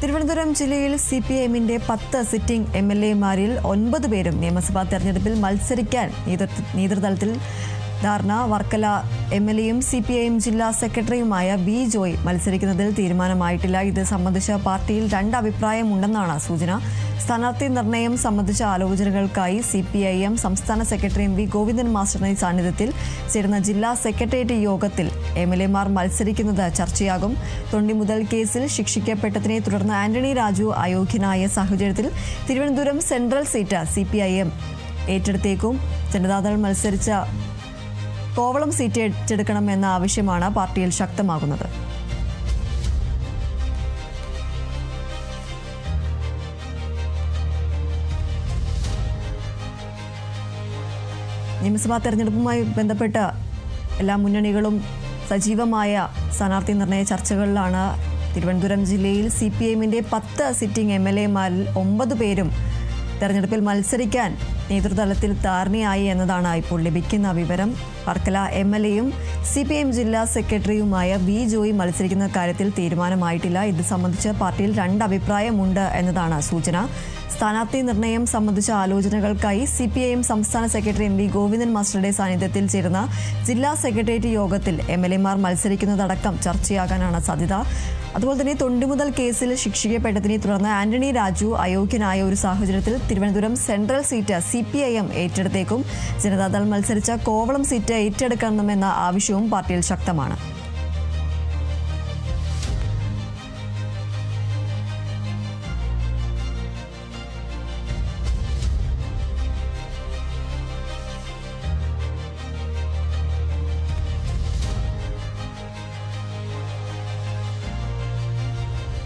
തിരുവനന്തപുരം ജില്ലയിൽ CPIMന്റെ 10 സിറ്റിംഗ് MLAമാരിൽ 9 പേരും നിയമസഭാ തെരഞ്ഞെടുപ്പിൽ മത്സരിക്കാൻ നേതൃതലത്തിൽ ധാരണ. വർക്കല MLAയും CPIM ജില്ലാ സെക്രട്ടറിയുമായ V. ജോയ് മത്സരിക്കുന്നതിൽ തീരുമാനമായിട്ടില്ല. ഇത് സംബന്ധിച്ച പാർട്ടിയിൽ രണ്ട് അഭിപ്രായമുണ്ടെന്നാണ് സൂചന. സ്ഥാനാർത്ഥി നിർണയം സംബന്ധിച്ച ആലോചനകൾക്കായി CPIM സംസ്ഥാന സെക്രട്ടറി MV ഗോവിന്ദൻ മാസ്റ്ററുടെ സാന്നിധ്യത്തിൽ ചേരുന്ന ജില്ലാ സെക്രട്ടേറിയറ്റ് യോഗത്തിൽ MLAമാർ മത്സരിക്കുന്നത് ചർച്ചയാകും. തൊണ്ടിമുതൽ കേസിൽ ശിക്ഷിക്കപ്പെട്ടതിനെ തുടർന്ന് ആന്റണി രാജു അയോഗ്യനായ സാഹചര്യത്തിൽ തിരുവനന്തപുരം സെൻട്രൽ സീറ്റ് CPIM ഏറ്റെടുത്തേക്കും. ജനതാദൾ മത്സരിച്ച കോവളം സീറ്റ് ഏറ്റെടുക്കണമെന്ന ആവശ്യമാണ് പാർട്ടിയിൽ ശക്തമാകുന്നത്. നിയമസഭാ തെരഞ്ഞെടുപ്പുമായി ബന്ധപ്പെട്ട് എല്ലാ മുന്നണികളും സജീവമായ സ്ഥാനാർത്ഥി നിർണയ ചർച്ചകളിലാണ്. തിരുവനന്തപുരം ജില്ലയിൽ CPIMന്റെ 10 സിറ്റിംഗ് MLAമാരിൽ 9 പേരും തെരഞ്ഞെടുപ്പിൽ മത്സരിക്കാൻ നേതൃതലത്തിൽ ധാരണയായി എന്നതാണ് ഇപ്പോൾ ലഭിക്കുന്ന വിവരം. വർക്കല MLAയും CPIM ജില്ലാ സെക്രട്ടറിയുമായ V. ജോയ് മത്സരിക്കുന്ന കാര്യത്തിൽ തീരുമാനമായിട്ടില്ല. ഇത് സംബന്ധിച്ച് പാർട്ടിയിൽ രണ്ട് അഭിപ്രായമുണ്ട് എന്നതാണ് സൂചന. സ്ഥാനാർത്ഥി നിർണയം സംബന്ധിച്ച ആലോചനകൾക്കായി CPIM സംസ്ഥാന സെക്രട്ടറി MV ഗോവിന്ദൻ മാസ്റ്ററുടെ സാന്നിധ്യത്തിൽ ചേരുന്ന ജില്ലാ സെക്രട്ടേറിയറ്റ് യോഗത്തിൽ MLAമാർ മത്സരിക്കുന്നതടക്കം ചർച്ചയാകാനാണ് സാധ്യത. അതുപോലെ തന്നെ തൊണ്ടിമുതൽ കേസിൽ ശിക്ഷിക്കപ്പെട്ടതിനെ തുടർന്ന് ആന്റണി രാജു അയോഗ്യനായ ഒരു സാഹചര്യത്തിൽ തിരുവനന്തപുരം സെൻട്രൽ സീറ്റ് CPIM ഏറ്റെടുത്തേക്കും. ജനതാദൾ മത്സരിച്ച കോവളം സീറ്റ് ഏറ്റെടുക്കണമെന്ന ആവശ്യവും പാർട്ടിയിൽ ശക്തമാണ്.